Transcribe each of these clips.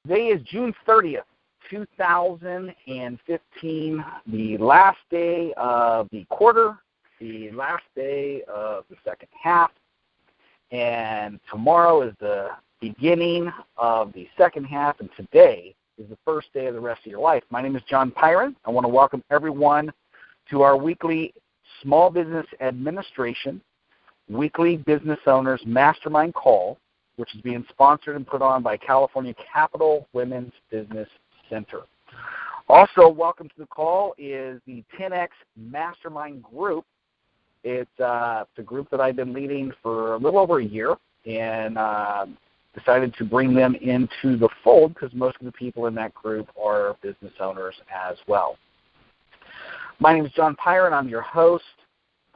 Today is June 30th, 2015, the last day of the quarter, the last day of the second half, and tomorrow is the beginning of the second half, and today is the first day of the rest of your life. My name is John Pyron. I want to welcome everyone to our weekly Small Business Administration Weekly Business Owners Mastermind Call, which is being sponsored and put on by California Capital Women's Business Center. Also, welcome to the call is the 10X Mastermind Group. It's a group that I've been leading for a little over a year, and decided to bring them into the fold because most of the people in that group are business owners as well. My name is John Pyron. I'm your host.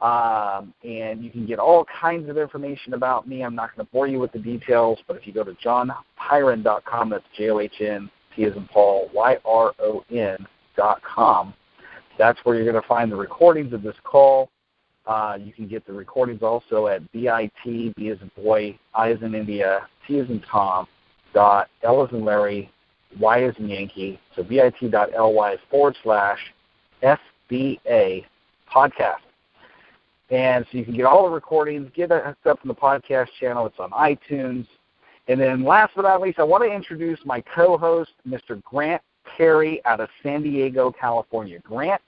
And you can get all kinds of information about me. I'm not going to bore you with the details, but if you go to johnpyron.com, that's John, P as in Paul, YRON.com, that's where you're going to find the recordings of this call. You can get the recordings also at bit, B as in boy, I as in India, T as in Tom, L as in Larry, Y as in Yankee, so bit.ly/SBA podcast. And so you can get all the recordings, get that stuff from the podcast channel. It's on iTunes. And then last but not least, I want to introduce my co-host, Mr. Grant Perry out of San Diego, California. Grant,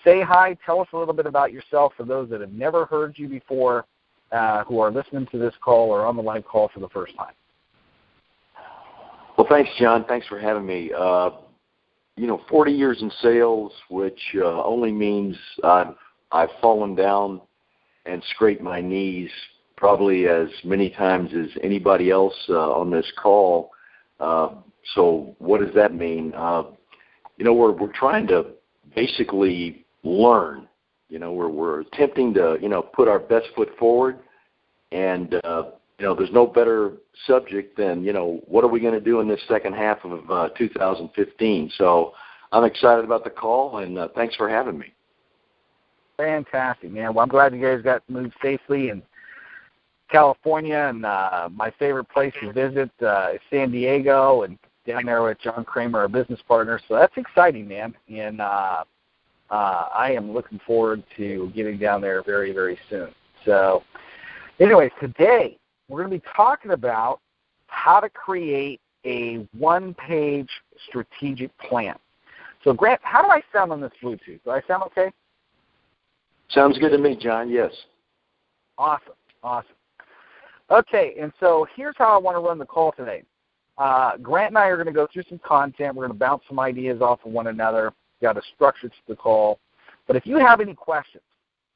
say hi. Tell us a little bit about yourself for those that have never heard you before, who are listening to this call or on the live call for the first time. Well, thanks, John. Thanks for having me. 40 years in sales, which only means I've fallen down and scraped my knees probably as many times as anybody else on this call. So what does that mean? We're trying to basically learn. We're attempting to, put our best foot forward. And, there's no better subject than, what are we going to do in this second half of 2015? So I'm excited about the call, and thanks for having me. Fantastic, man. Well, I'm glad you guys got moved safely in California, and my favorite place to visit is San Diego, and down there with John Kramer, our business partner. So that's exciting, man. And I am looking forward to getting down there very, very soon. So anyways, today we're going to be talking about how to create a one-page strategic plan. So, Grant, how do I sound on this Bluetooth? Do I sound okay? Sounds good to me, John, yes. Awesome. Okay, and so here's how I want to run the call today. Grant and I are going to go through some content. We're going to bounce some ideas off of one another. We've got a structure to the call. But if you have any questions,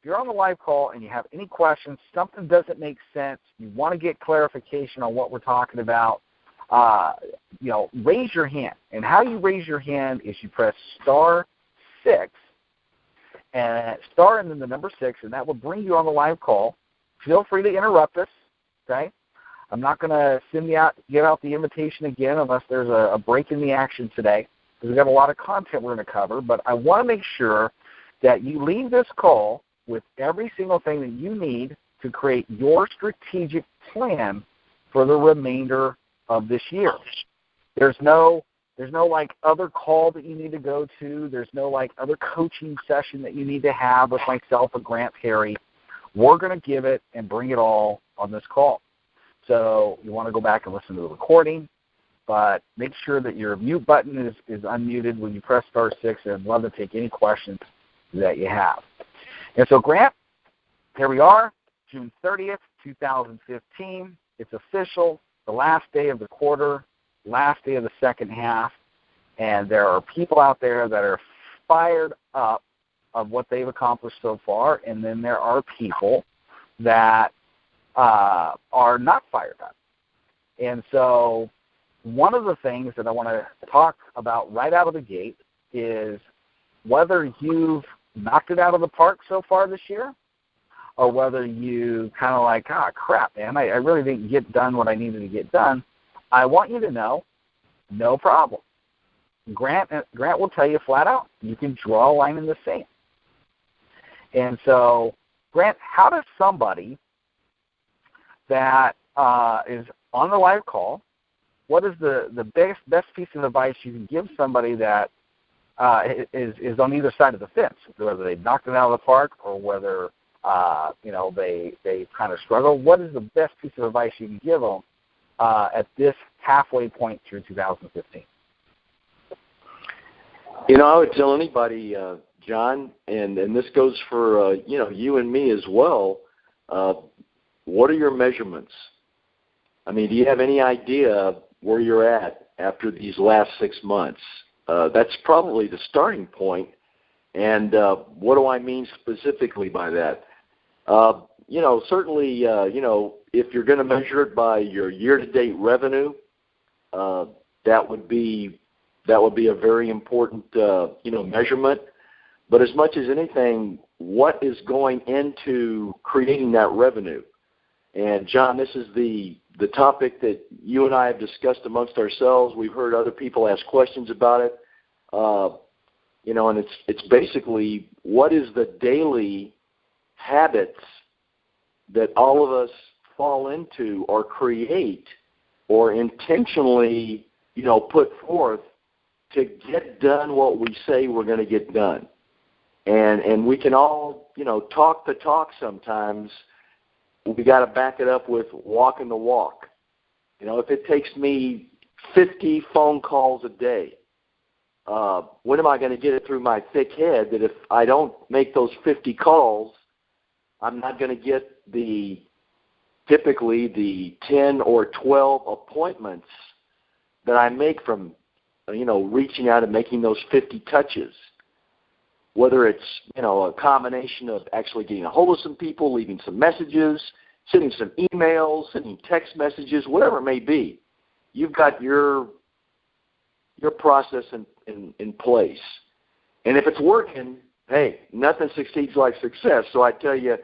if you're on the live call and you have any questions, something doesn't make sense, you want to get clarification on what we're talking about, raise your hand. And how you raise your hand is you press *6, and star and then the number 6, and that will bring you on the live call. Feel free to interrupt us, okay? I'm not going to give out the invitation again unless there's a break in the action today, because we've got a lot of content we're going to cover. But I want to make sure that you leave this call with every single thing that you need to create your strategic plan for the remainder of this year. There's no other call that you need to go to. There's no other coaching session that you need to have with myself or Grant Perry. We're going to give it and bring it all on this call. So you want to go back and listen to the recording, but make sure that your mute button is unmuted when you press *6, and I'd love to take any questions that you have. And so, Grant, here we are, June 30th, 2015. It's official, the last day of the quarter, last day of the second half, and there are people out there that are fired up of what they've accomplished so far, and then there are people that are not fired up. And so one of the things that I want to talk about right out of the gate is whether you've knocked it out of the park so far this year, or whether you kind of crap, man, I really didn't get done what I needed to get done. I want you to know, no problem. Grant will tell you flat out, you can draw a line in the sand. And so, Grant, how does somebody that is on the live call, what is the best piece of advice you can give somebody that is on either side of the fence, whether they've knocked it out of the park or whether they kind of struggle? What is the best piece of advice you can give them at this halfway point through 2015? I would tell anybody, John, and this goes for you and me as well. What are your measurements? I mean, do you have any idea where you're at after these last 6 months? That's probably the starting point. And what do I mean specifically by that? Certainly, if you're going to measure it by your year-to-date revenue, that would be a very important, measurement. But as much as anything, what is going into creating that revenue? And John, this is the topic that you and I have discussed amongst ourselves. We've heard other people ask questions about it. And it's basically, what is the daily habits that all of us fall into or create or intentionally, put forth to get done what we say we're going to get done. And we can all, talk the talk sometimes. We got to back it up with walking the walk. If it takes me 50 phone calls a day, when am I going to get it through my thick head that if I don't make those 50 calls, I'm not going to get typically the 10 or 12 appointments that I make from, reaching out and making those 50 touches. Whether it's, a combination of actually getting a hold of some people, leaving some messages, sending some emails, sending text messages, whatever it may be. You've got your process in place. And if it's working, hey, nothing succeeds like success. So I tell you,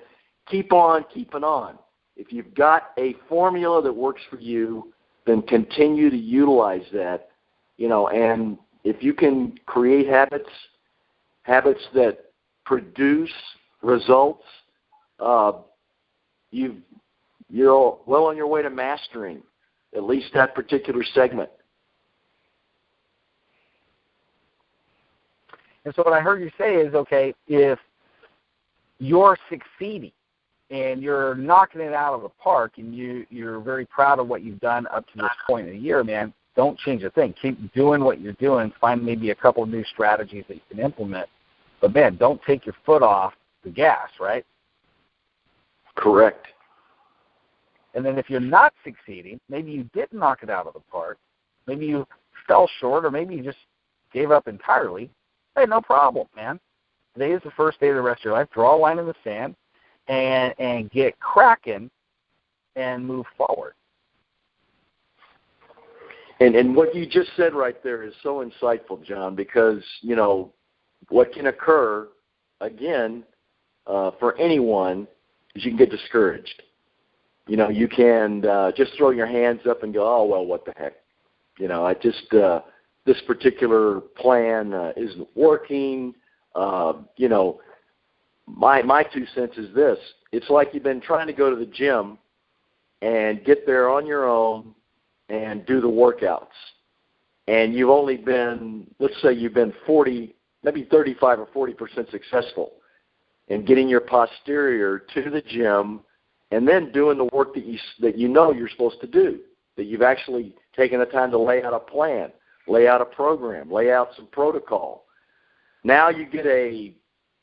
keep on keeping on. If you've got a formula that works for you, then continue to utilize that, and if you can create habits that produce results, you're well on your way to mastering at least that particular segment. And so what I heard you say is, okay, if you're succeeding and you're knocking it out of the park and you're very proud of what you've done up to this point in the year, man, don't change a thing. Keep doing what you're doing. Find maybe a couple of new strategies that you can implement. But, man, don't take your foot off the gas, right? Correct. And then if you're not succeeding, maybe you didn't knock it out of the park, maybe you fell short, or maybe you just gave up entirely, hey, no problem, man. Today is the first day of the rest of your life. Draw a line in the sand and get cracking and move forward. And what you just said right there is so insightful, John, because, what can occur, again, for anyone is you can get discouraged. You can just throw your hands up and go, oh, well, what the heck? This particular plan isn't working. My 2 cents is this. It's like you've been trying to go to the gym and get there on your own and do the workouts. And you've only been, let's say you've been 40, maybe 35 or 40% successful in getting your posterior to the gym and then doing the work that you're supposed to do, that you've actually taken the time to lay out a plan, lay out a program, lay out some protocol. Now you get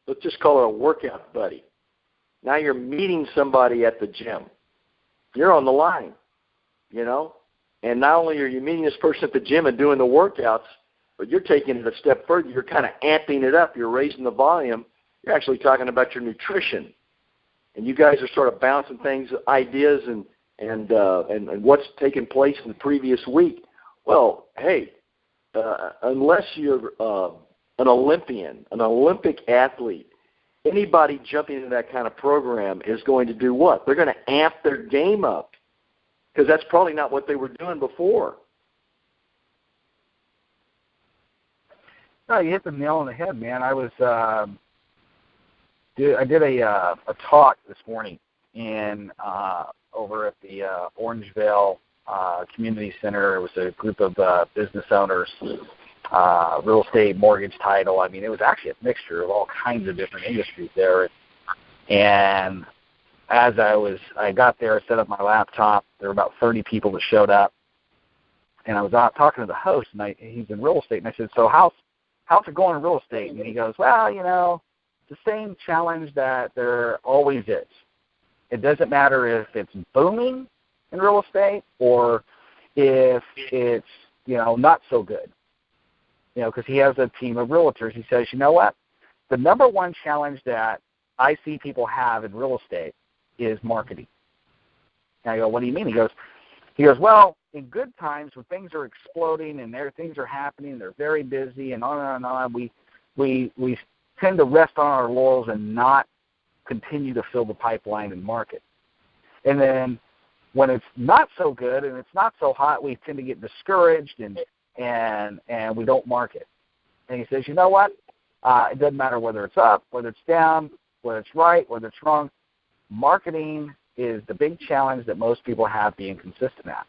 let's just call it a workout buddy. Now you're meeting somebody at the gym. You're on the line, and not only are you meeting this person at the gym and doing the workouts, but you're taking it a step further. You're kind of amping it up. You're raising the volume. You're actually talking about your nutrition. And you guys are sort of bouncing things, ideas, and what's taken place in the previous week. Well, hey, unless you're an Olympian, an Olympic athlete, anybody jumping into that kind of program is going to do what? They're going to amp their game up because that's probably not what they were doing before. No, you hit the nail on the head, man. I did a talk this morning over at the Orangevale community center. It was a group of business owners, real estate, mortgage, title. I mean, it was actually a mixture of all kinds of different industries there. And as I got there, I set up my laptop. There were about 30 people that showed up. And I was out talking to the host, and he's in real estate. And I said, so how's it going in real estate? And he goes, well, it's the same challenge that there always is. It doesn't matter if it's booming in real estate or if it's, not so good. Because he has a team of realtors. He says, you know what? The number one challenge that I see people have in real estate is marketing. And I go, what do you mean? He goes, well, in good times when things are exploding and things are happening, they're very busy and on and on, we tend to rest on our laurels and not continue to fill the pipeline and market. And then when it's not so good and it's not so hot, we tend to get discouraged and we don't market. And he says, you know what? It doesn't matter whether it's up, whether it's down, whether it's right, whether it's wrong. Marketing is the big challenge that most people have being consistent at.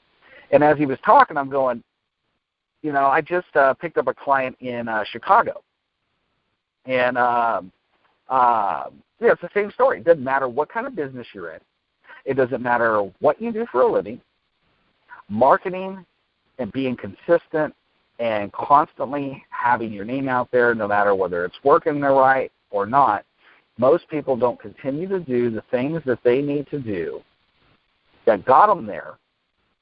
And as he was talking, I'm going, I just picked up a client in Chicago. And, it's the same story. It doesn't matter what kind of business you're in. It doesn't matter what you do for a living. Marketing and being consistent and constantly having your name out there, no matter whether it's working right or not, most people don't continue to do the things that they need to do that got them there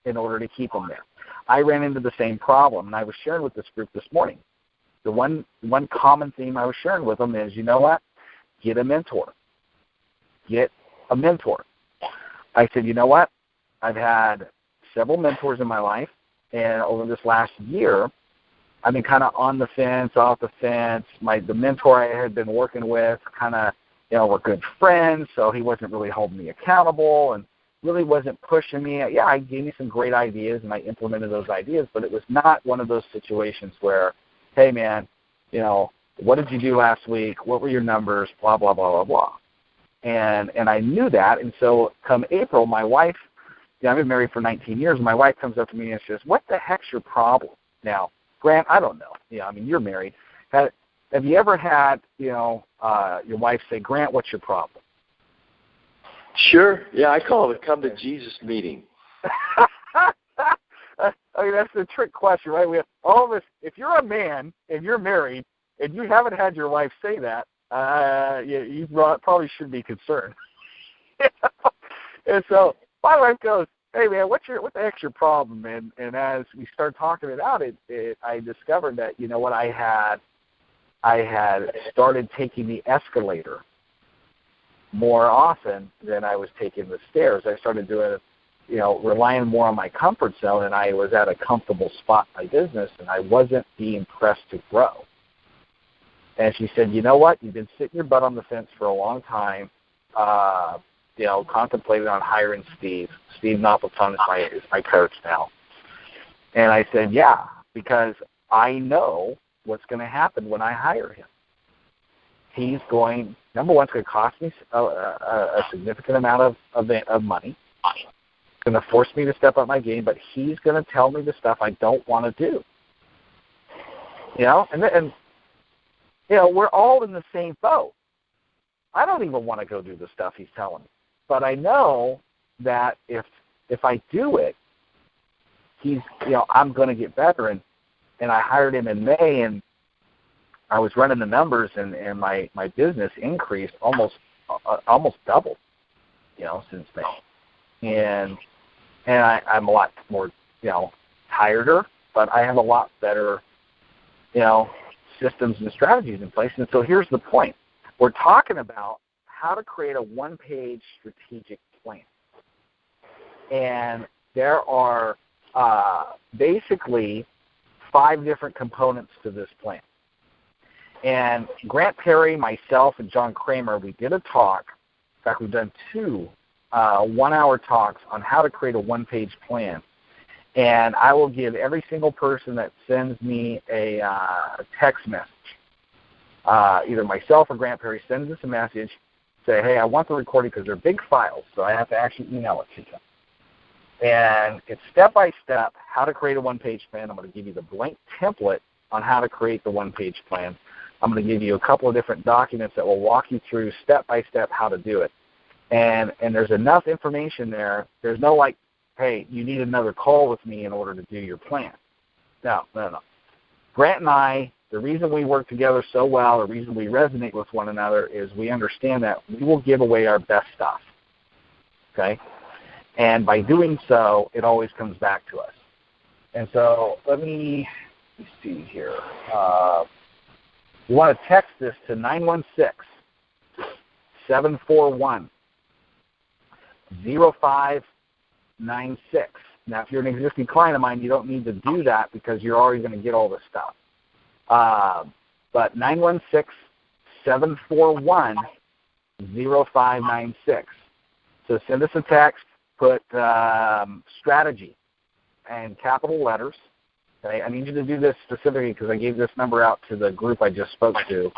in order to keep them there. I ran into the same problem, and I was sharing with this group this morning. The one common theme I was sharing with them is, you know what? Get a mentor. Get a mentor. I said, you know what? I've had several mentors in my life, and over this last year, I've been kind of on the fence, off the fence. The mentor I had been working with kind of, we're good friends, so he wasn't really holding me accountable and really wasn't pushing me. Yeah, I gave me some great ideas, and I implemented those ideas, but it was not one of those situations where, hey, man, what did you do last week? What were your numbers? Blah, blah, blah, blah, blah. And I knew that, and so come April, my wife, I've been married for 19 years, and my wife comes up to me and says, what the heck's your problem? Now, Grant, I don't know. You're married. Have you ever had, your wife say, Grant, what's your problem? Sure. Yeah, I call it a come to Jesus meeting. That's the trick question, right? We have all of us. If you're a man and you're married and you haven't had your wife say that, you probably should be concerned. And so my wife goes, hey, man, what the heck's your problem? And as we start talking it out, I discovered that, I had started taking the escalator more often than I was taking the stairs. I started doing, relying more on my comfort zone, and I was at a comfortable spot in my business, and I wasn't being pressed to grow. And she said, you know what? You've been sitting your butt on the fence for a long time, contemplating on hiring Steve. Steve Napolitano is my coach now. And I said, yeah, because I know what's going to happen when I hire him. He's going, number one, it's going to cost me a significant amount of money. It's going to force me to step up my game, but he's going to tell me the stuff I don't want to do. And we're all in the same boat. I don't even want to go do the stuff he's telling me. But I know that if I do it, I'm going to get better. And I hired him in May, and I was running the numbers, and my business increased almost doubled, since May. And I'm a lot more, tireder, but I have a lot better, systems and strategies in place. And so here's the point. We're talking about how to create a one-page strategic plan. And there are basically 5 different components to this plan. And Grant Perry, myself, and John Kramer, we did a talk. In fact, we've done 2 one-hour talks on how to create a one-page plan. And I will give every single person that sends me a text message, either myself or Grant Perry sends us a message, say, hey, I want the recording because they're big files, so I have to actually email it to them. And it's step-by-step how to create a one-page plan. I'm going to give you the blank template on how to create the one-page plan. I'm going to give you a couple of different documents that will walk you through step-by-step how to do it. And there's enough information there. There's no like, hey, you need another call with me in order to do your plan. No. Grant and I, the reason we work together so well, the reason we resonate with one another is we understand that we will give away our best stuff. Okay? And by doing so, it always comes back to us. And so let me see here. You want to text this to 916-741-0596. Now, if you're an existing client of mine, you don't need to do that because you're already going to get all this stuff. But 916-741-0596. So send us a text, put strategy and capital letters. Okay? I need you to do this specifically because I gave this number out to the group I just spoke to,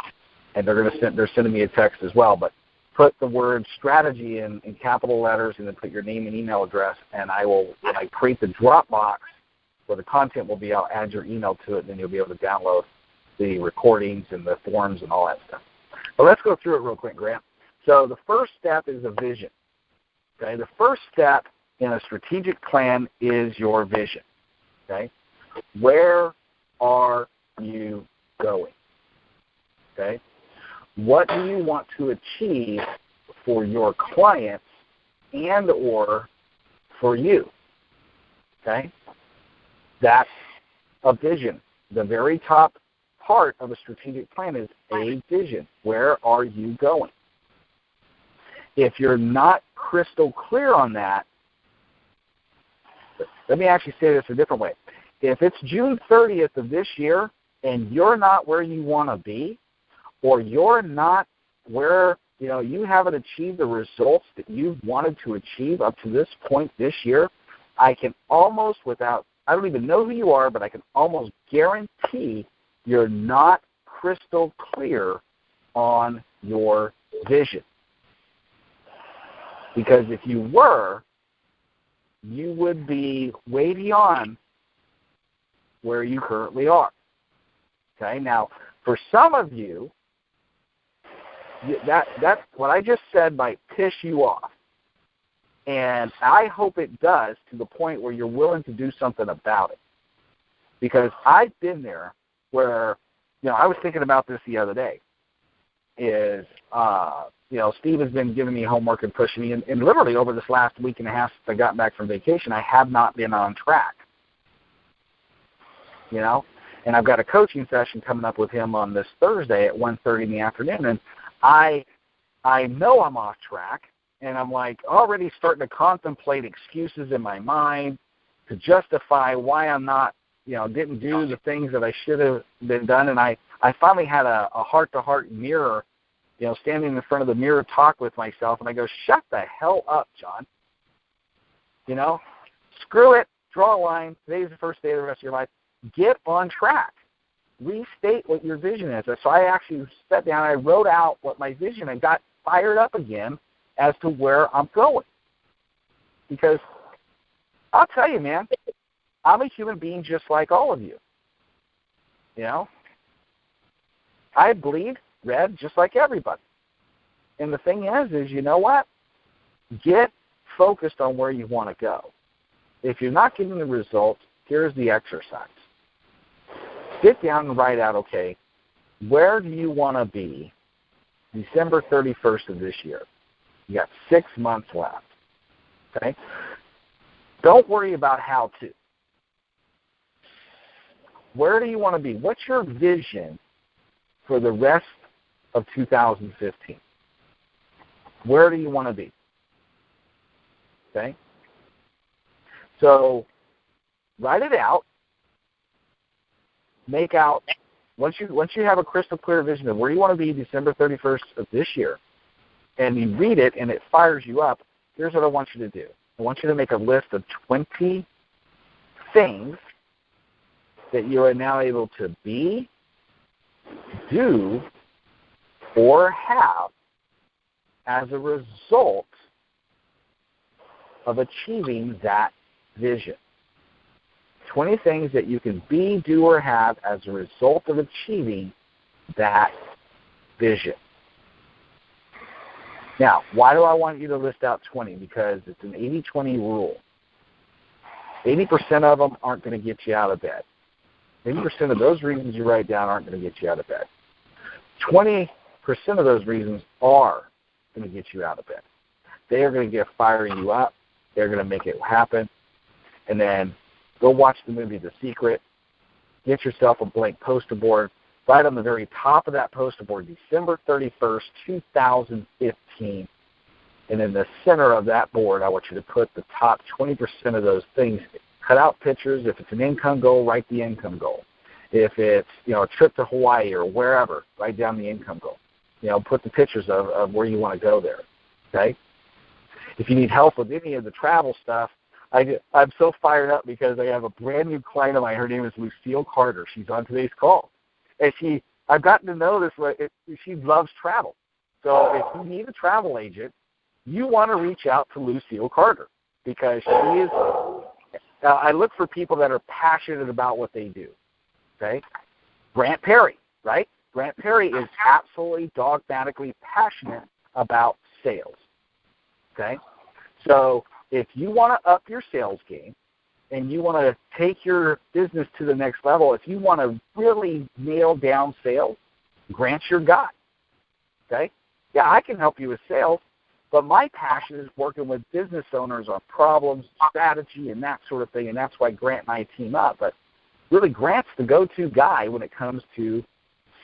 and they're sending me a text as well. But put the word strategy in capital letters and then put your name and email address, and when I create the Dropbox where the content will be, I'll add your email to it, and then you'll be able to download the recordings and the forms and all that stuff. But let's go through it real quick, Grant. So the first step is a vision. Okay, the first step in a strategic plan is your vision. Okay, where are you going? Okay, what do you want to achieve for your clients and or for you? Okay, that's a vision. The very top part of a strategic plan is a vision. Where are you going? If you're not crystal clear on that, let me actually say this a different way. If it's June 30th of this year and you're not where you want to be, or you're not where, you haven't achieved the results that you've wanted to achieve up to this point this year, I can almost I don't even know who you are, but I can almost guarantee you're not crystal clear on your vision. Because if you were, you would be way beyond where you currently are. Okay, now for some of you, that what I just said might piss you off. And I hope it does, to the point where you're willing to do something about it. Because I've been there where, I was thinking about this the other day, Steve has been giving me homework and pushing me, and literally over this last week and a half since I got back from vacation, I have not been on track. And I've got a coaching session coming up with him on this Thursday at 1:30 in the afternoon, and I know I'm off track, and I'm like already starting to contemplate excuses in my mind to justify why I'm not, didn't do the things that I should have been done. And I finally had a heart-to-heart mirror, standing in front of the mirror talk with myself, and I go, shut the hell up, John. Screw it, draw a line. Today's the first day of the rest of your life. Get on track. Restate what your vision is. So I actually sat down, I wrote out what my vision, and got fired up again as to where I'm going. Because I'll tell you, man, I'm a human being just like all of you. I bleed red just like everybody. And the thing is you know what? Get focused on where you want to go. If you're not getting the results, here's the exercise. Sit down and write out, okay, where do you want to be December 31st of this year? You got 6 months left. Okay? Don't worry about how to. Where do you want to be? What's your vision for the rest of 2015? Where do you want to be? Okay? So write it out. Make out, once you have a crystal clear vision of where you want to be December 31st of this year, and you read it and it fires you up, here's what I want you to do. I want you to make a list of 20 things that you are now able to be, do, or have as a result of achieving that vision. 20 things that you can be, do, or have as a result of achieving that vision. Now, why do I want you to list out 20? Because it's an 80-20 rule. 80% of them aren't going to get you out of bed. 80% of those reasons you write down aren't going to get you out of bed. 20% of those reasons are going to get you out of bed. They are going to get firing you up. They're going to make it happen. And then go watch the movie The Secret. Get yourself a blank poster board. Right on the very top of that poster board, December 31st, 2015. And in the center of that board, I want you to put the top 20% of those things. Cut out pictures. If it's an income goal, write the income goal. If it's, a trip to Hawaii or wherever, write down the income goal. Put the pictures of where you want to go there. Okay? If you need help with any of the travel stuff, I'm so fired up because I have a brand new client of mine. Her name is Lucille Carter. She's on today's call. And I've gotten to know this. She loves travel. So if you need a travel agent, you want to reach out to Lucille Carter because she is. I look for people that are passionate about what they do. Okay, Grant Perry, right? Grant Perry is absolutely dogmatically passionate about sales. Okay, so if you want to up your sales game, and you want to take your business to the next level, if you want to really nail down sales, Grant's your guy. Okay? Yeah, I can help you with sales, but my passion is working with business owners on problems, strategy, and that sort of thing, and that's why Grant and I team up. But really, Grant's the go-to guy when it comes to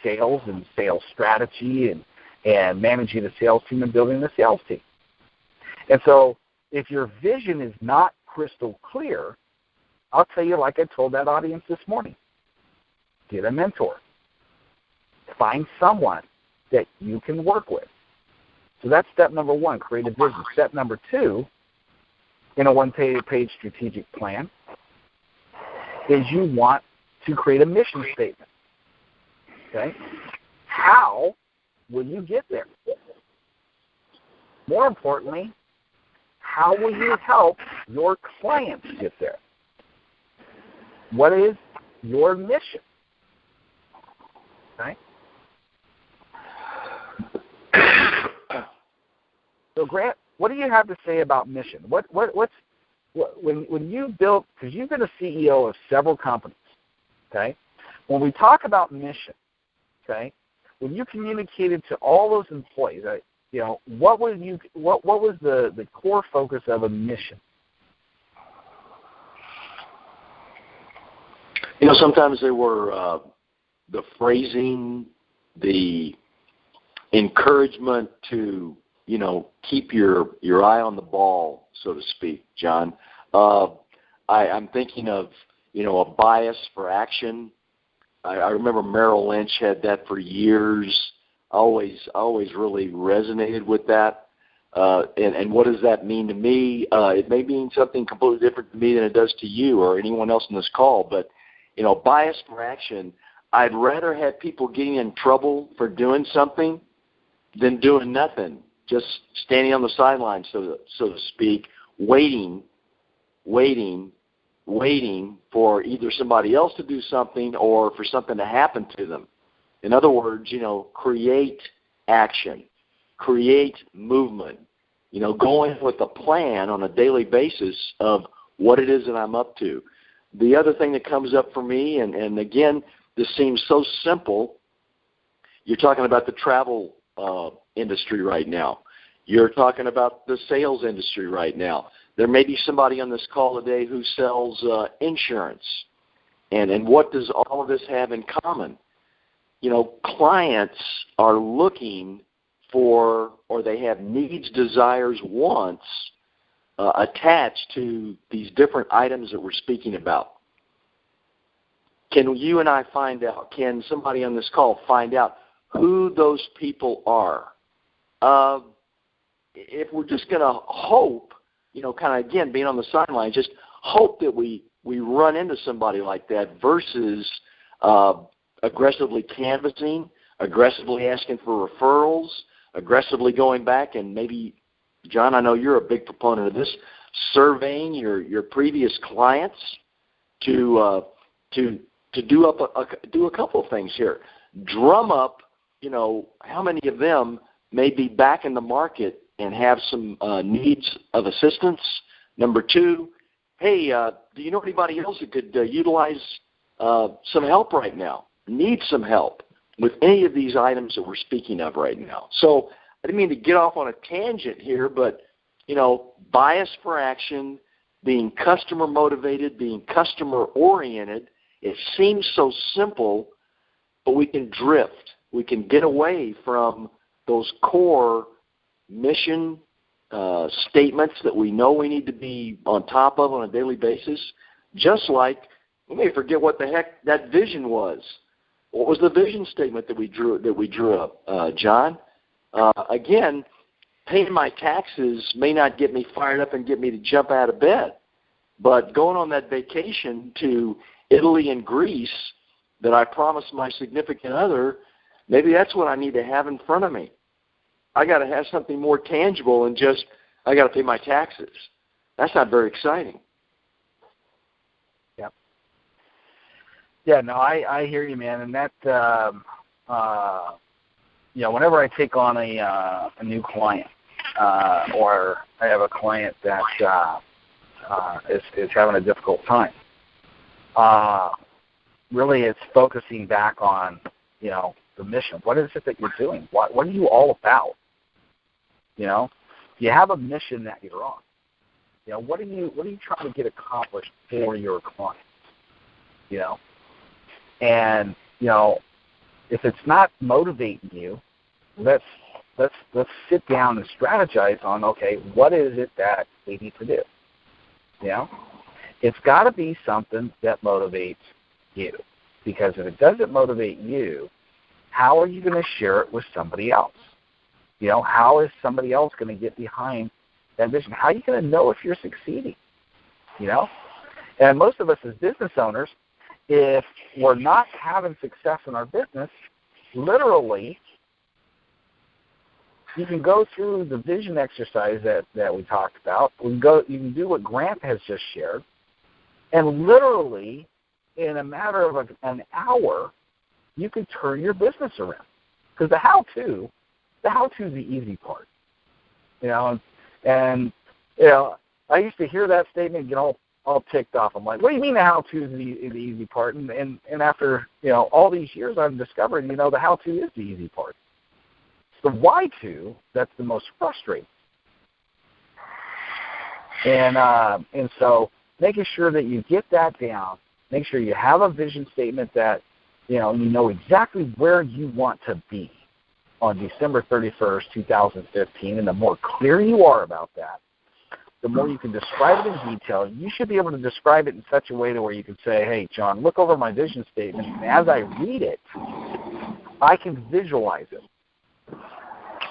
sales and sales strategy and managing the sales team and building the sales team. And so if your vision is not crystal clear, I'll tell you, like I told that audience this morning, get a mentor. Find someone that you can work with. So that's step number one, create a vision. Step number two, in a one-page strategic plan, is you want to create a mission statement. Okay? How will you get there? More importantly, how will you help your clients get there? What is your mission? Okay? So, Grant, what do you have to say about mission? When you built, because you've been a CEO of several companies, okay? When we talk about mission, okay, when you communicated to all those employees, what was the core focus of a mission? Sometimes they were the phrasing, the encouragement to, keep your eye on the ball, so to speak, John. I'm thinking of, a bias for action. I remember Merrill Lynch had that for years. Always really resonated with that. And what does that mean to me? It may mean something completely different to me than it does to you or anyone else in this call, but bias for action, I'd rather have people getting in trouble for doing something than doing nothing, just standing on the sidelines, so to speak, waiting for either somebody else to do something or for something to happen to them. In other words, create action, create movement, going with a plan on a daily basis of what it is that I'm up to. The other thing that comes up for me, and again, this seems so simple, you're talking about the travel industry right now. You're talking about the sales industry right now. There may be somebody on this call today who sells insurance. And what does all of this have in common? Clients are looking for, or they have needs, desires, wants, attached to these different items that we're speaking about. Can you and I find out, can somebody on this call find out who those people are? If we're just going to hope, kind of, again, being on the sidelines, just hope that we run into somebody like that versus aggressively canvassing, aggressively asking for referrals, aggressively going back and maybe John, I know you're a big proponent of this, surveying your previous clients to do a couple of things here. Drum up, how many of them may be back in the market and have some needs of assistance. Number two, hey, do you know anybody else that could utilize some help right now, need some help with any of these items that we're speaking of right now? So I didn't mean to get off on a tangent here, but, bias for action, being customer motivated, being customer oriented, it seems so simple, but we can drift. We can get away from those core mission statements that we know we need to be on top of on a daily basis, just like we may forget what the heck that vision was. What was the vision statement that we drew up, John? Again, paying my taxes may not get me fired up and get me to jump out of bed, but going on that vacation to Italy and Greece that I promised my significant other, maybe that's what I need to have in front of me. I got to have something more tangible than just I got to pay my taxes. That's not very exciting. Yeah. Yeah. No, I hear you, man. And that, whenever I take on a new client, or I have a client that is having a difficult time, really it's focusing back on, the mission. What is it that you're doing? What are you all about? You have a mission that you're on. What are you trying to get accomplished for your clients? And if it's not motivating you, let's sit down and strategize on, okay, what is it that we need to do? It's got to be something that motivates you, because if it doesn't motivate you, how are you going to share it with somebody else? How is somebody else going to get behind that vision? How are you going to know if you're succeeding? And most of us as business owners, if we're not having success in our business, literally, you can go through the vision exercise that we talked about. You can do what Grant has just shared, and literally, in a matter of an hour, you can turn your business around. Because the how-to is the easy part. And I used to hear that statement, get all ticked off. I'm like, what do you mean the how-to is the easy part? And after all these years, I'm discovering the how-to is the easy part. It's the why-to that's the most frustrating. And so making sure that you get that down, make sure you have a vision statement that you know exactly where you want to be on December 31st, 2015, and the more clear you are about that, the more you can describe it in detail. You should be able to describe it in such a way to where you can say, hey, John, look over my vision statement, and as I read it, I can visualize it.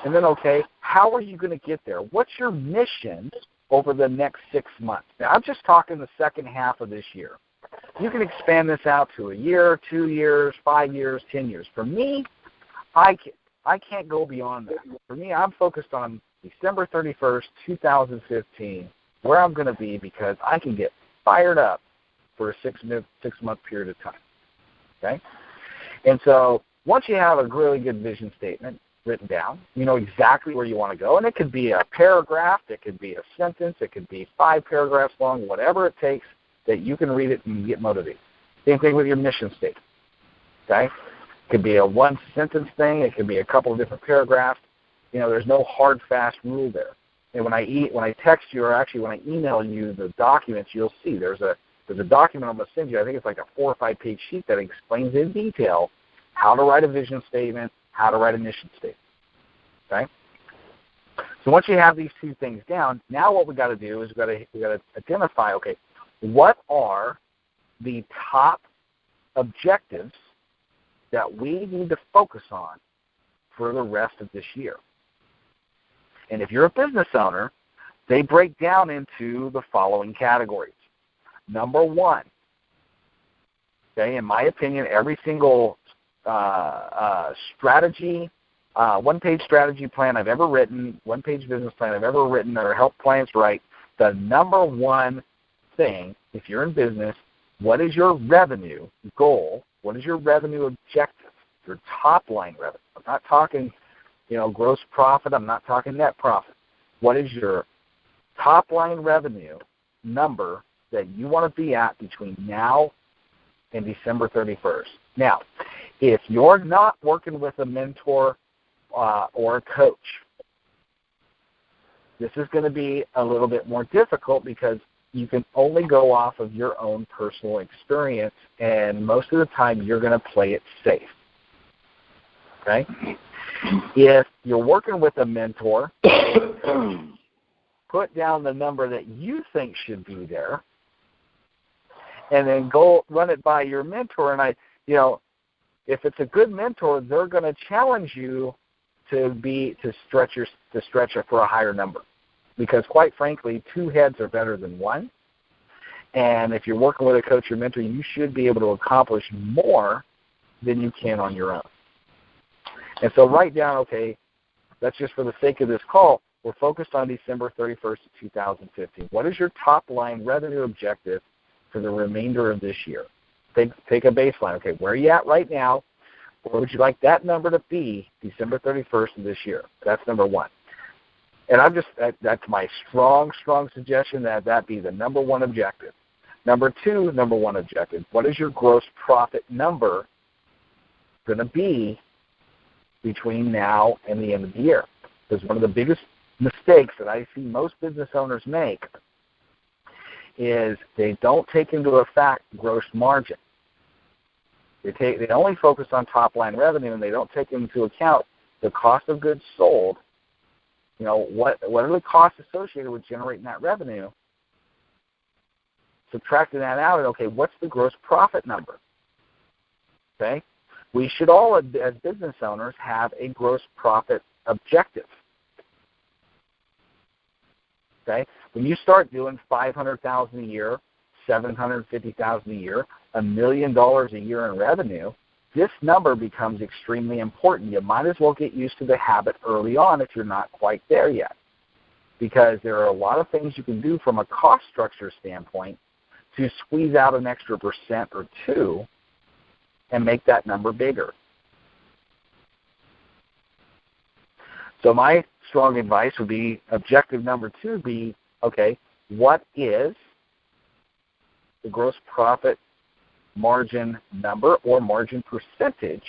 And then, okay, how are you going to get there? What's your mission over the next 6 months? Now, I'm just talking the second half of this year. You can expand this out to a year, 2 years, 5 years, 10 years. For me, I can't go beyond that. For me, I'm focused on December 31st, 2015, where I'm going to be, because I can get fired up for a six-month period of time. Okay? And so once you have a really good vision statement written down, you know exactly where you want to go. And it could be a paragraph, it could be a sentence, it could be 5 paragraphs long, whatever it takes that you can read it and get motivated. Same thing with your mission statement. Okay? It could be a one-sentence thing. It could be a couple of different paragraphs. There's no hard, fast rule there. And when I text you, or actually when I email you the documents, you'll see there's a document I'm going to send you. I think it's like a 4 or 5 page sheet that explains in detail how to write a vision statement, how to write a mission statement. Okay? So once you have these 2 things down, now what we got to do is we got to identify, okay, what are the top objectives that we need to focus on for the rest of this year? And if you're a business owner, they break down into the following categories. Number 1, okay, in my opinion, every single strategy one-page strategy plan I've ever written, one-page business plan I've ever written or helped clients write, the number one thing, if you're in business, what is your revenue goal? What is your revenue objective? Your top-line revenue. I'm not talking, gross profit. I'm not talking net profit. What is your top-line revenue number that you want to be at between now and December 31st? Now, if you're not working with a mentor or a coach, this is going to be a little bit more difficult because you can only go off of your own personal experience, and most of the time you're going to play it safe. Okay? If you're working with a mentor, put down the number that you think should be there, and then go run it by your mentor. And if it's a good mentor, they're going to challenge you to stretch it for a higher number. Because quite frankly, two heads are better than one. And if you're working with a coach or mentor, you should be able to accomplish more than you can on your own. And so write down, okay, that's just for the sake of this call, we're focused on December 31st of 2015. What is your top-line revenue objective for the remainder of this year? Take a baseline. Okay, where are you at right now? Where would you like that number to be December 31st of this year? That's number one. And that's my strong suggestion that be the number one objective. Number two, number one objective. What is your gross profit number going to be between now and the end of the year? Because one of the biggest mistakes that I see most business owners make is they don't take into effect gross margin. They only focus on top-line revenue, and they don't take into account the cost of goods sold. What are the costs associated with generating that revenue? Subtracting that out, and okay, what's the gross profit number? Okay? We should all, as business owners, have a gross profit objective. Okay? When you start doing $500,000 a year, $750,000 a year, $1 million a year in revenue, this number becomes extremely important. You might as well get used to the habit early on if you're not quite there yet, because there are a lot of things you can do from a cost structure standpoint to squeeze out an extra % or two and make that number bigger. So my strong advice would be objective number two be, okay, what is the gross profit margin number or margin percentage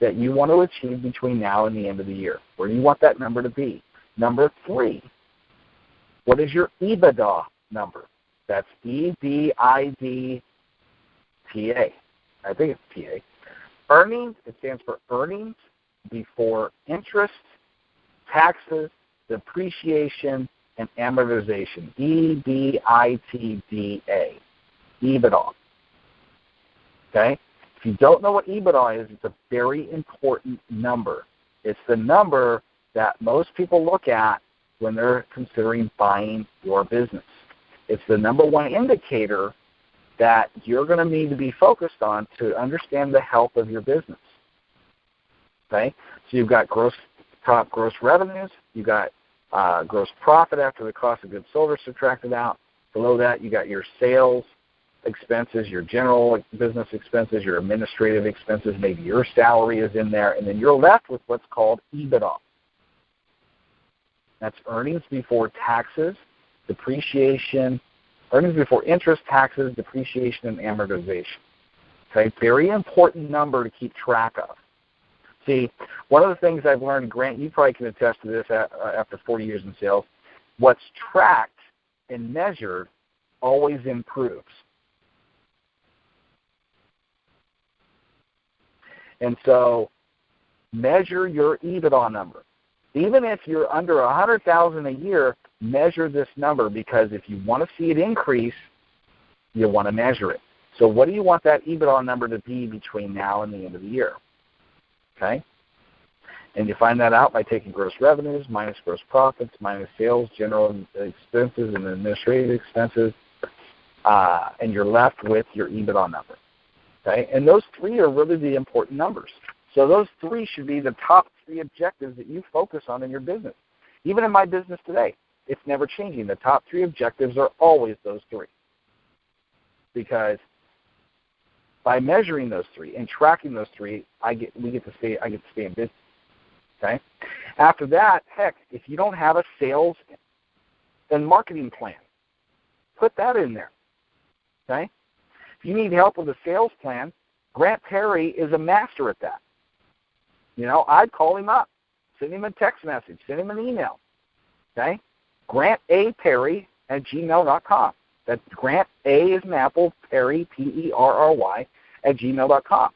that you want to achieve between now and the end of the year? Where do you want that number to be? Number three, what is your EBITDA number? That's EBITDA. I think it's TA. Earnings, it stands for earnings before interest, taxes, depreciation, and amortization. EBITDA. EBITDA. Okay? If you don't know what EBITDA is, it's a very important number. It's the number that most people look at when they're considering buying your business. It's the number one indicator that you're going to need to be focused on to understand the health of your business. Okay? So you've got gross revenues, you've got gross profit after the cost of goods sold are subtracted out. Below that, you got your sales expenses, your general business expenses, your administrative expenses, maybe your salary is in there, and then you're left with what's called EBITDA. That's earnings before taxes, depreciation, earnings before interest, taxes, depreciation, and amortization. Okay, very important number to keep track of. See, one of the things I've learned, Grant, you probably can attest to this after 40 years in sales, what's tracked and measured always improves. And so measure your EBITDA number. Even if you're under $100,000 a year, measure this number, because if you want to see it increase, you want to measure it. So what do you want that EBITDA number to be between now and the end of the year? Okay? And you find that out by taking gross revenues minus gross profits minus sales, general expenses, and administrative expenses, and you're left with your EBITDA number. Okay? And those three are really the important numbers. So those three should be the top three objectives that you focus on in your business. Even in my business today, it's never changing. The top three objectives are always those three. Because by measuring those three and tracking those three, I get to stay in business. Okay? After that, heck, if you don't have a sales and marketing plan, put that in there. Okay? If you need help with a sales plan, Grant Perry is a master at that. I'd call him up, send him a text message, send him an email. Okay? GrantAPerry@gmail.com. That's Grant, A is an apple, Perry, Perry, @gmail.com.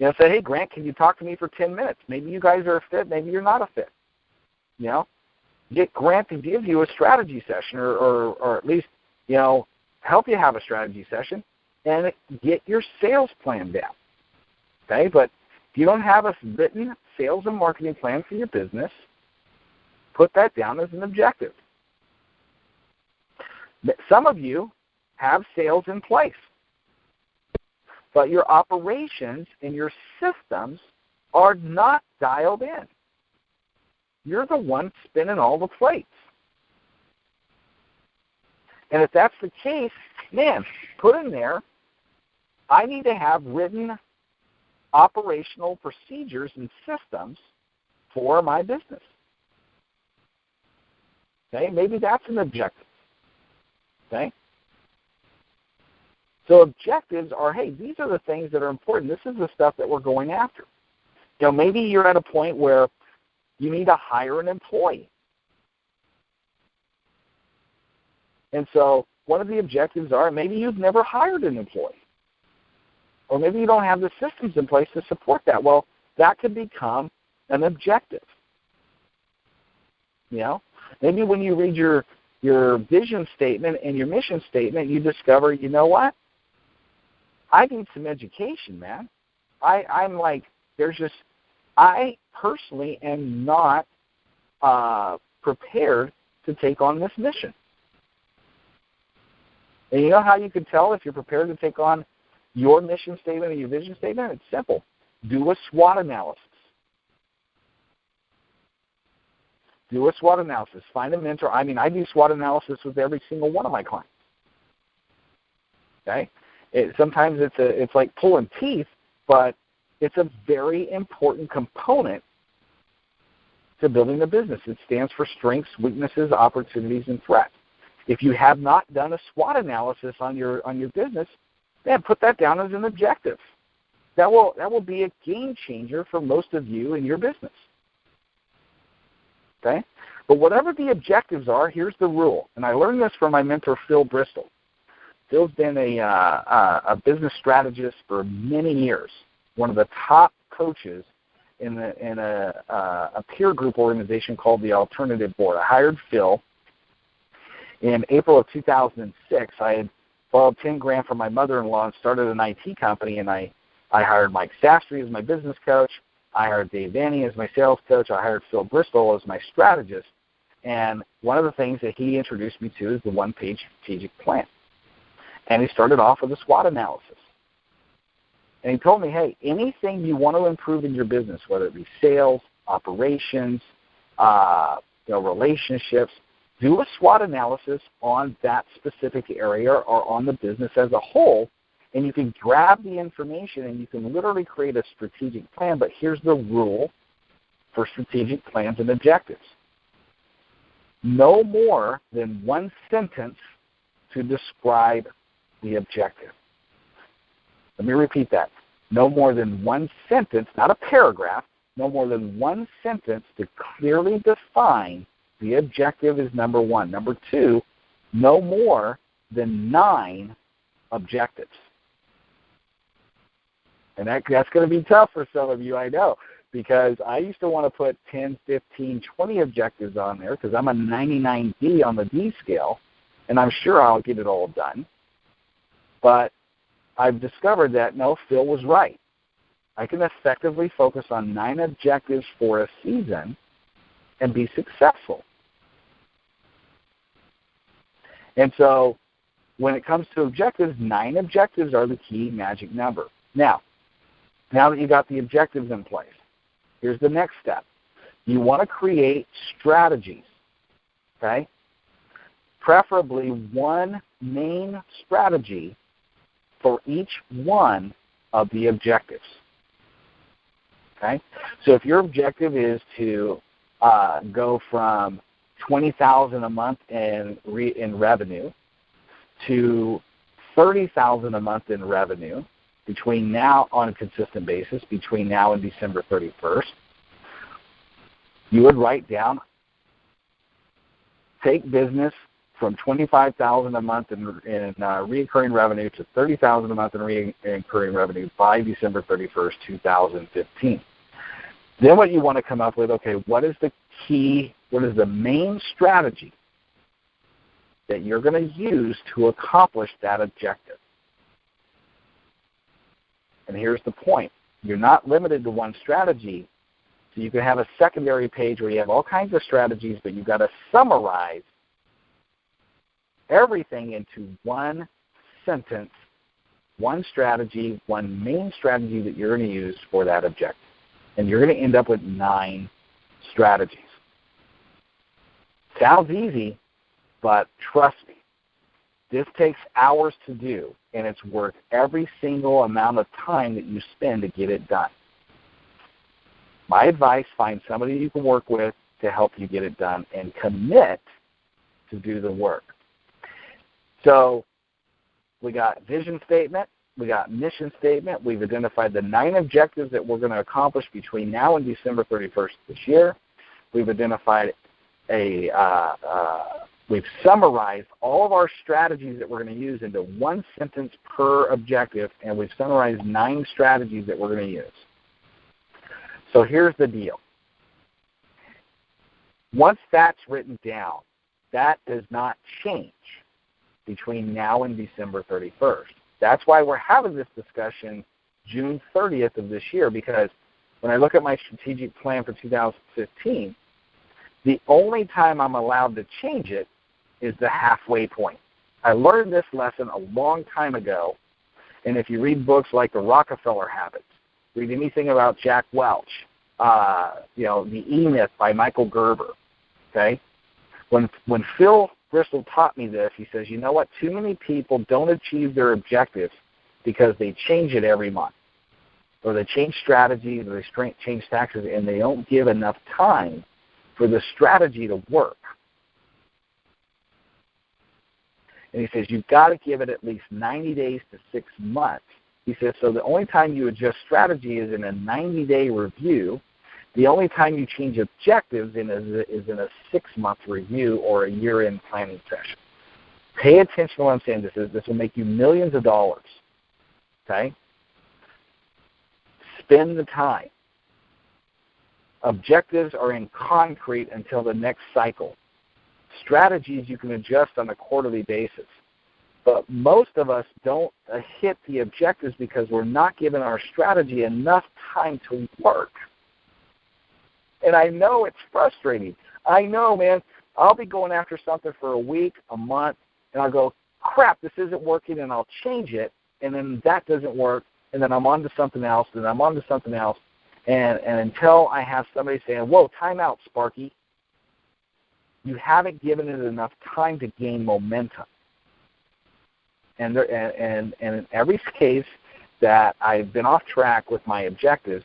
Say, hey, Grant, can you talk to me for 10 minutes? Maybe you guys are a fit, maybe you're not a fit. Get Grant to give you a strategy session or at least, help you have a strategy session and get your sales plan down. Okay? But if you don't have a written sales and marketing plan for your business, put that down as an objective. Some of you have sales in place, but your operations and your systems are not dialed in. You're the one spinning all the plates. And if that's the case, man, put in there, I need to have written operational procedures and systems for my business. Okay, maybe that's an objective. Okay? So objectives are, hey, these are the things that are important. This is the stuff that we're going after. Maybe you're at a point where you need to hire an employee. And so one of the objectives are, maybe you've never hired an employee. Or maybe you don't have the systems in place to support that. Well, that could become an objective. Maybe when you read your vision statement and your mission statement, you discover, you know what? I need some education, man. I personally am not prepared to take on this mission. And you know how you can tell if you're prepared to take on your mission statement and your vision statement? It's simple. Do a SWOT analysis. Do a SWOT analysis. Find a mentor. I do SWOT analysis with every single one of my clients. Okay? Sometimes it's like pulling teeth, but it's a very important component to building a business. It stands for strengths, weaknesses, opportunities, and threats. If you have not done a SWOT analysis on your business, then put that down as an objective. That will be a game changer for most of you in your business. Okay? But whatever the objectives are, here's the rule. And I learned this from my mentor, Phil Bristol. Phil's been a business strategist for many years, one of the top coaches in a peer group organization called the Alternative Board. I hired Phil in April of 2006. I had borrowed $10,000 from my mother-in-law and started an IT company, and I hired Mike Sastry as my business coach. I hired Dave Vanny as my sales coach. I hired Phil Bristol as my strategist. And one of the things that he introduced me to is the one-page strategic plan. And he started off with a SWOT analysis. And he told me, hey, anything you want to improve in your business, whether it be sales, operations, relationships, do a SWOT analysis on that specific area or on the business as a whole, and you can grab the information and you can literally create a strategic plan. But here's the rule for strategic plans and objectives. No more than one sentence to describe the objective. Let me repeat that. No more than one sentence, not a paragraph, no more than one sentence to clearly define the objective is number one. Number two, no more than 9 objectives. And that's going to be tough for some of you, I know, because I used to want to put 10, 15, 20 objectives on there because I'm a 99D on the D scale, and I'm sure I'll get it all done. But I've discovered that, no, Phil was right. I can effectively focus on 9 objectives for a season and be successful. And so when it comes to objectives, 9 objectives are the key magic number. Now that you got the objectives in place, Here's the next step. You want to create strategies, okay? Preferably one main strategy for each one of the objectives, okay? So if your objective is to go from $20,000 a month in revenue to $30,000 a month in revenue between now, on a consistent basis, between now and December 31st, you would write down, take business from $25,000 a month in recurring revenue to $30,000 a month in recurring revenue by December 31st, 2015. Then what you want to come up with, okay, what is the main strategy that you're going to use to accomplish that objective? And here's the point. You're not limited to one strategy, so you can have a secondary page where you have all kinds of strategies, but you've got to summarize everything into one sentence, one strategy, one main strategy that you're going to use for that objective. And you're going to end up with 9 strategies. Sounds easy, but trust me, this takes hours to do, and it's worth every single amount of time that you spend to get it done. My advice, find somebody you can work with to help you get it done and commit to do the work. So we got vision statement, we got mission statement, we've identified the 9 objectives that we're going to accomplish between now and December 31st this year. We've identified we've summarized all of our strategies that we're going to use into one sentence per objective, and we've summarized 9 strategies that we're going to use. So here's the deal. Once that's written down, that does not change between now and December 31st. That's why we're having this discussion June 30th of this year, because when I look at my strategic plan for 2015, the only time I'm allowed to change it is the halfway point. I learned this lesson a long time ago, and if you read books like The Rockefeller Habits, read anything about Jack Welch, The E-Myth by Michael Gerber, okay? When Phil Bristol taught me this, he says, you know what, too many people don't achieve their objectives because they change it every month, or they change strategies, or they change taxes, and they don't give enough time for the strategy to work. And he says, you've got to give it at least 90 days to 6 months. He says, so the only time you adjust strategy is in a 90-day review. The only time you change objectives is in a 6-month review or a year-end planning session. Pay attention to what I'm saying. This will make you millions of dollars. Okay? Spend the time. Objectives are in concrete until the next cycle. Strategies you can adjust on a quarterly basis. But most of us don't hit the objectives because we're not giving our strategy enough time to work. And I know it's frustrating. I know, man, I'll be going after something for a week, a month, and I'll go, crap, this isn't working, and I'll change it, and then that doesn't work, and then I'm on to something else, and I'm on to something else. And until I have somebody saying, whoa, time out, Sparky, you haven't given it enough time to gain momentum. And in every case that I've been off track with my objectives,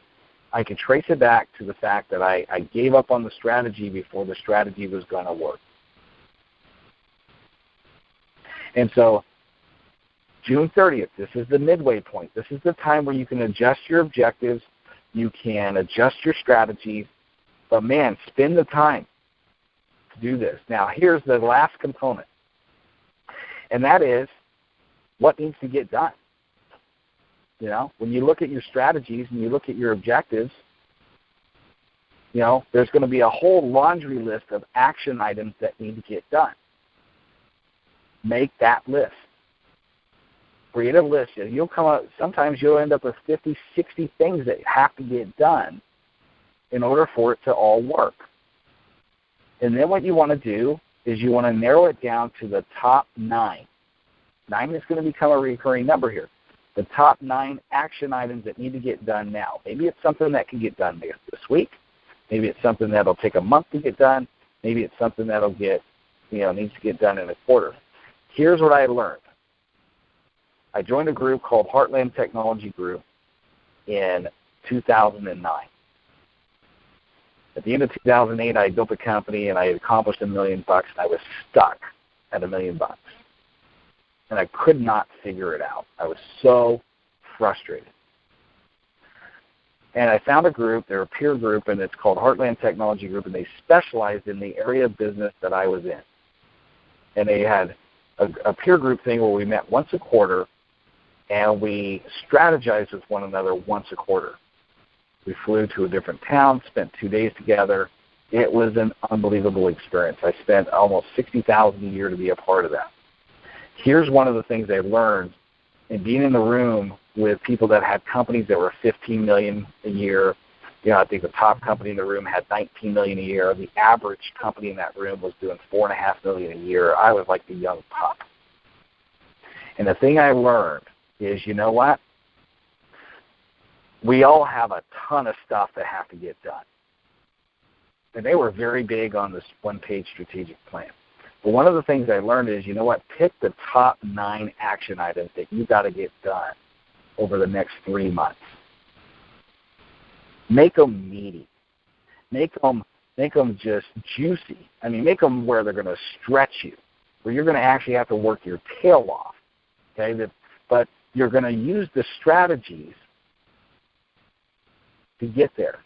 I can trace it back to the fact that I gave up on the strategy before the strategy was going to work. And so June 30th, this is the midway point. This is the time where you can adjust your objectives, you can adjust your strategies, but man, spend the time to do this. Now, here's the last component, and that is what needs to get done. You know, when you look at your strategies and you look at your objectives, you know, there's going to be a whole laundry list of action items that need to get done. Make that list. Create a list. You'll come up, sometimes you'll end up with 50, 60 things that have to get done in order for it to all work. And then what you want to do is you want to narrow it down to the top 9. 9 is going to become a recurring number here. the top 9 action items that need to get done now. Maybe it's something that can get done this week. Maybe it's something that'll take a month to get done. Maybe it's something that'll needs to get done in a quarter. Here's what I learned. I joined a group called Heartland Technology Group in 2009. At the end of 2008, I built a company and I had accomplished $1 million, and I was stuck at $1 million. And I could not figure it out. I was so frustrated. And I found a group, they're a peer group, and it's called Heartland Technology Group, and they specialized in the area of business that I was in. And they had a peer group thing where we met once a quarter, and we strategized with one another once a quarter. We flew to a different town, spent 2 days together. It was an unbelievable experience. I spent almost $60,000 a year to be a part of that. Here's one of the things I learned in being in the room with people that had companies that were $15 million a year. I think the top company in the room had $19 million a year. The average company in that room was doing $4.5 million a year. I was like the young pup. And the thing I learned is, you know what? We all have a ton of stuff that have to get done. And they were very big on this one-page strategic plan. But one of the things I learned is, you know what? Pick the top 9 action items that you got to get done over the next 3 months. Make them meaty. Make them just juicy. I mean, make them where they're going to stretch you, where you're going to actually have to work your tail off. Okay, but you're going to use the strategies to get there.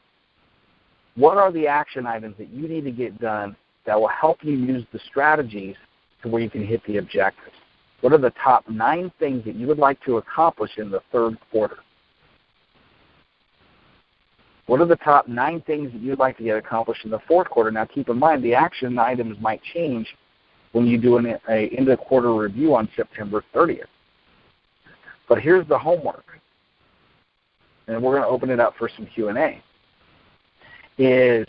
What are the action items that you need to get done that will help you use the strategies to where you can hit the objectives? What are the top 9 things that you would like to accomplish in the third quarter? What are the top 9 things that you'd like to get accomplished in the fourth quarter? Now, keep in mind, the action items might change when you do an end-of-quarter review on September 30th. But here's the homework, and we're going to open it up for some Q&A, is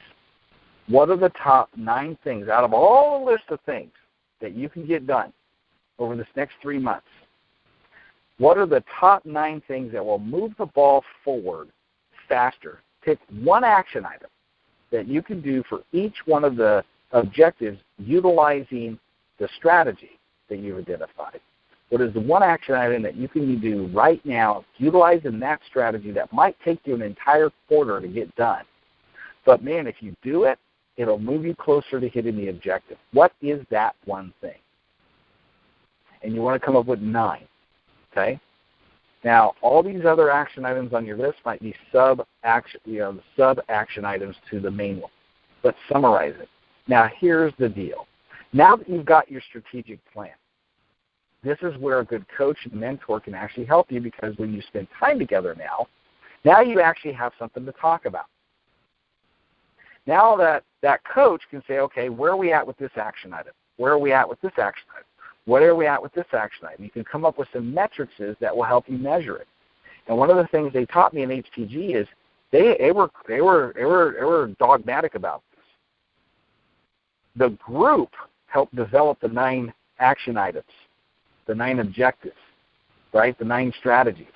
what are the top 9 things out of all the list of things that you can get done over this next 3 months? What are the top 9 things that will move the ball forward faster? Pick one action item that you can do for each one of the objectives utilizing the strategy that you've identified. What is the one action item that you can do right now utilizing that strategy that might take you an entire quarter to get done? But, man, if you do it, it'll move you closer to hitting the objective. What is that one thing? And you want to come up with 9, okay? Now, all these other action items on your list might be sub-action items to the main one. Let's summarize it. Now, here's the deal. Now that you've got your strategic plan, this is where a good coach and mentor can actually help you, because when you spend time together now you actually have something to talk about. Now that coach can say, okay, where are we at with this action item? Where are we at with this action item? What are we at with this action item? You can come up with some metrics that will help you measure it. And one of the things they taught me in HTG is they were dogmatic about this. The group helped develop the 9 action items, the 9 objectives, right? The 9 strategies.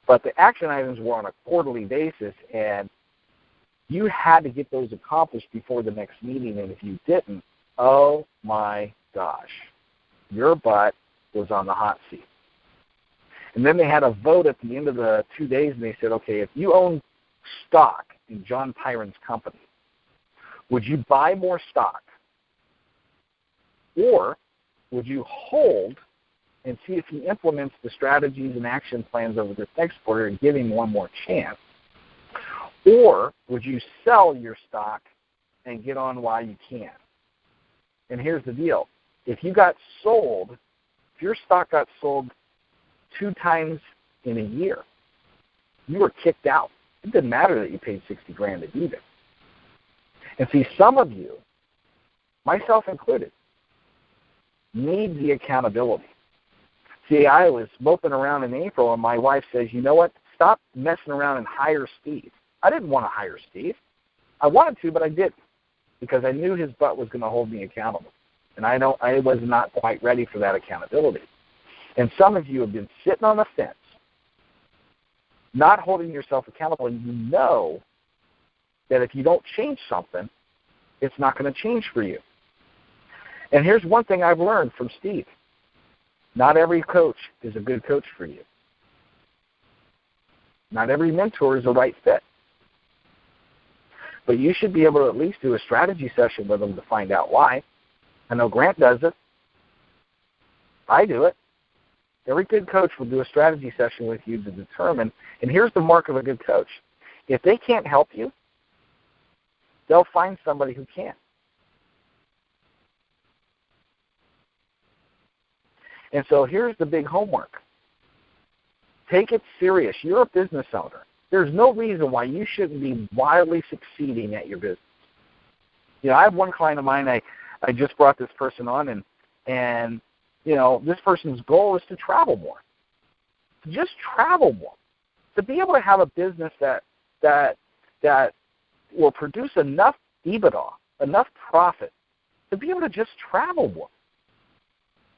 But the action items were on a quarterly basis, and you had to get those accomplished before the next meeting, and if you didn't, oh my gosh, your butt was on the hot seat. And then they had a vote at the end of the 2 days, and they said, okay, if you own stock in John Pyron's company, would you buy more stock? Or would you hold and see if he implements the strategies and action plans over this next quarter and give him one more chance? Or would you sell your stock and get on while you can? And here's the deal. If you got sold, if your stock got sold 2 times in a year, you were kicked out. It didn't matter that you paid $60,000 to do this. And see, some of you, myself included, need the accountability. See, I was moping around in April, and my wife says, you know what, stop messing around and hire Steve. I didn't want to hire Steve. I wanted to, but I didn't, because I knew his butt was going to hold me accountable. And I was not quite ready for that accountability. And some of you have been sitting on the fence, not holding yourself accountable, and you know that if you don't change something, it's not going to change for you. And here's one thing I've learned from Steve. Not every coach is a good coach for you. Not every mentor is the right fit. But you should be able to at least do a strategy session with them to find out why. I know Grant does it. I do it. Every good coach will do a strategy session with you to determine, and here's the mark of a good coach. If they can't help you, they'll find somebody who can. And so here's the big homework. Take it serious. You're a business owner. There's no reason why you shouldn't be wildly succeeding at your business. You know, I have one client of mine, I just brought this person on, and you know, this person's goal is to travel more. To just travel more. To be able to have a business that will produce enough EBITDA, enough profit, to be able to just travel more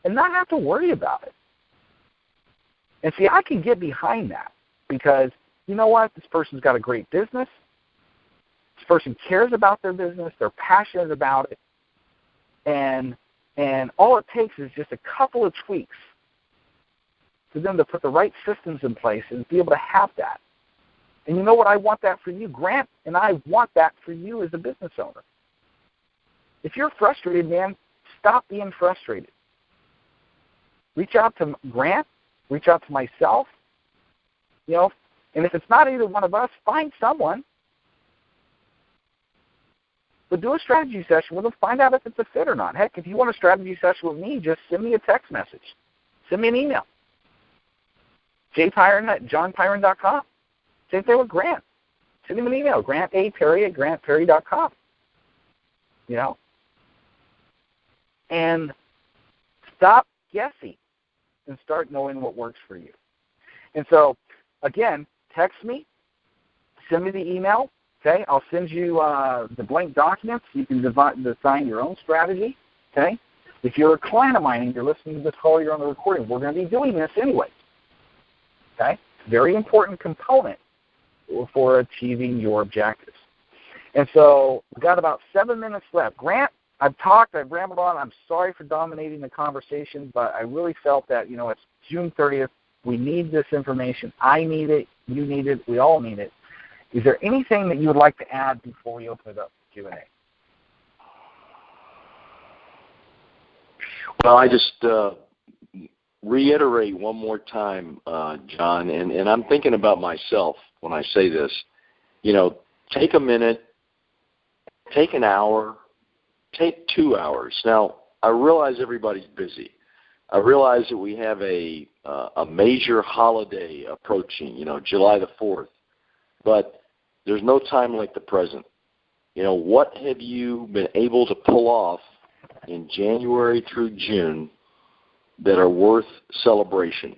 and not have to worry about it. And see, I can get behind that because, you know what, this person's got a great business. This person cares about their business. They're passionate about it. And all it takes is just a couple of tweaks for them to put the right systems in place and be able to have that. And you know what? I want that for you, Grant, and I want that for you as a business owner. If you're frustrated, man, stop being frustrated. Reach out to Grant, reach out to myself, you know, and if it's not either one of us, find someone. But do a strategy session with them, find out if it's a fit or not. Heck, if you want a strategy session with me, just send me a text message. Send me an email. jpyron@johnpyron.com. Same thing with Grant. Send him an email, grantperry@grantperry.com. You know? And stop guessing and start knowing what works for you. And so, again, text me, send me the email. Okay, I'll send you the blank documents. You can design your own strategy. Okay, if you're a client of mine and you're listening to this call, you're on the recording. We're going to be doing this anyway. Okay, very important component for achieving your objectives. And so we've got about 7 minutes left. Grant, I've talked, I've rambled on. I'm sorry for dominating the conversation, but I really felt that, you know, it's June 30th. We need this information. I need it. You need it. We all need it. Is there anything that you would like to add before we open it up for Q&A? Well, I just reiterate one more time, John, and I'm thinking about myself when I say this. You know, take a minute, take an hour, take 2 hours. Now, I realize everybody's busy. I realize that we have a major holiday approaching, you know, July the 4th. But there's no time like the present. You know, what have you been able to pull off in January through June that are worth celebration?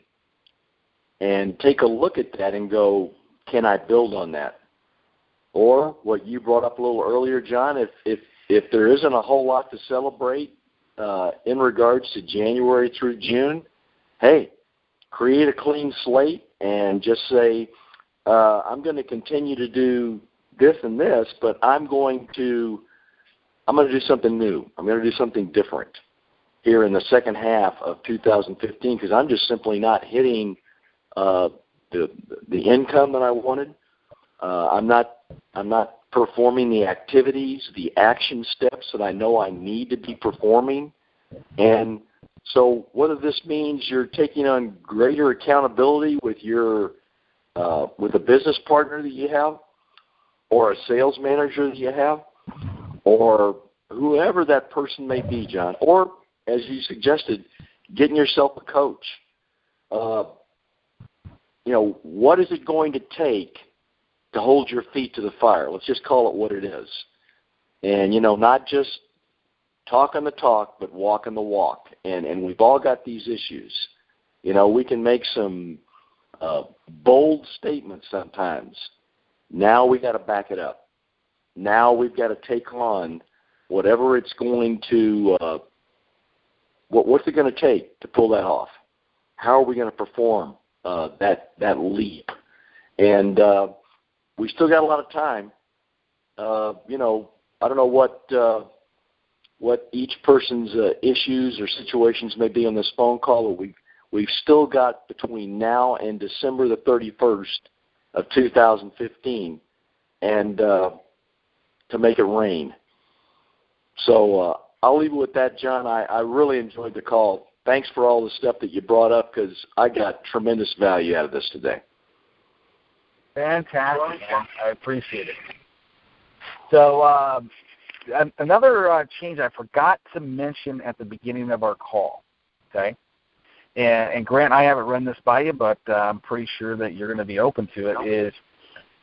And take a look at that and go, can I build on that? Or what you brought up a little earlier, John, if there isn't a whole lot to celebrate in regards to January through June, hey, create a clean slate and just say, I'm going to continue to do this and this, but I'm going to do something new. I'm going to do something different here in the second half of 2015 because I'm just simply not hitting the income that I wanted. I'm not performing the activities, the action steps that I know I need to be performing. And so whether this means you're taking on greater accountability with a business partner that you have, or a sales manager that you have, or whoever that person may be, John, or as you suggested, getting yourself a coach. You know, what is it going to take to hold your feet to the fire? Let's just call it what it is. And, you know, not just talking the talk, but walking the walk. And we've all got these issues. You know, we can make some bold statements sometimes. Now we got to back it up. Now we've got to take on whatever it's going to, what's it going to take to pull that off? How are we going to perform that leap? And we still got a lot of time. I don't know what each person's issues or situations may be on this phone call, but we've still got between now and December the 31st of 2015 and to make it rain. So I'll leave it with that, John. I really enjoyed the call. Thanks for all the stuff that you brought up, because I got tremendous value out of this today. Fantastic, man. I appreciate it. So another change I forgot to mention at the beginning of our call, okay? And Grant, I haven't run this by you, but I'm pretty sure that you're going to be open to it, is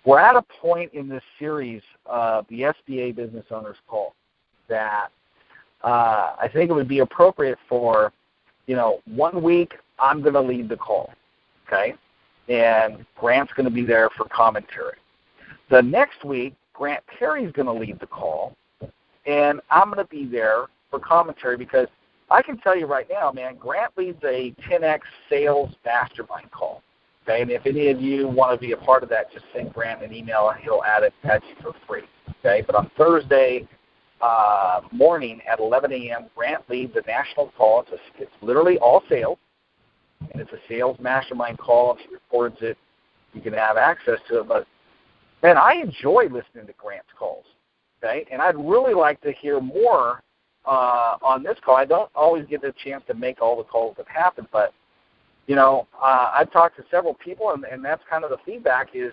we're at a point in this series of the SBA Business Owners Call that I think it would be appropriate for, 1 week I'm going to lead the call, okay? And Grant's going to be there for commentary. The next week, Grant Perry's going to lead the call, and I'm going to be there for commentary, because I can tell you right now, man, Grant leads a 10X sales mastermind call. Okay, and if any of you want to be a part of that, just send Grant an email and he'll add you for free. Okay, but on Thursday morning at 11 a.m., Grant leads a national call. It's literally all sales, and it's a sales mastermind call. If he records it, you can have access to it. But, man, I enjoy listening to Grant's calls. Okay, and I'd really like to hear more on this call. I don't always get the chance to make all the calls that happen, but I've talked to several people, and that's kind of the feedback is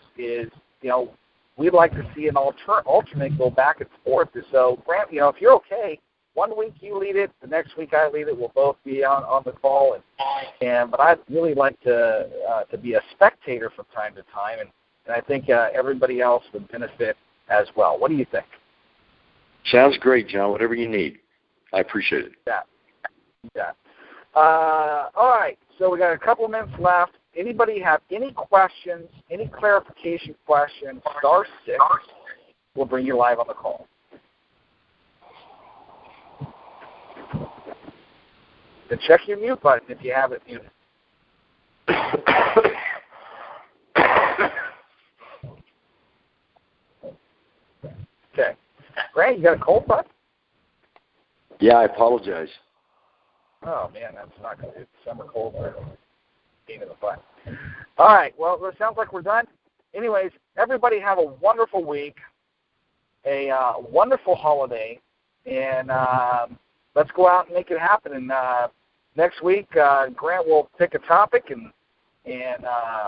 we'd like to see an alternate go back and forth. So, Grant, if you're okay, 1 week you lead it, the next week I lead it. We'll both be on the call, but I'd really like to be a spectator from time to time, and I think everybody else would benefit as well. What do you think? Sounds great, John. Whatever you need. I appreciate it. Yeah. All right. So we got a couple of minutes left. Anybody have any questions, any clarification questions? *6 will bring you live on the call. Then check your mute button if you have it muted. Okay. Grant, you got a cold, bud? Yeah, I apologize. Oh, man, that's not good. It's summer cold. Pain in the butt. All right, well, it sounds like we're done. Anyways, everybody have a wonderful week, a wonderful holiday, and let's go out and make it happen. And next week, Grant will pick a topic, and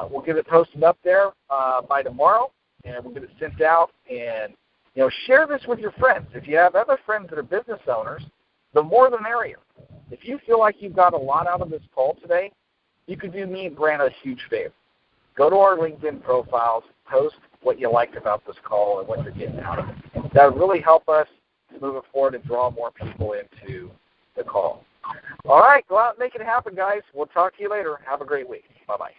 we'll get it posted up there by tomorrow, and we'll get it sent out. And, share this with your friends. If you have other friends that are business owners, the more the merrier. If you feel like you've got a lot out of this call today, you could do me and Grant a huge favor. Go to our LinkedIn profiles, post what you liked about this call and what you're getting out of it. That would really help us move it forward and draw more people into the call. All right, go out and make it happen, guys. We'll talk to you later. Have a great week. Bye-bye.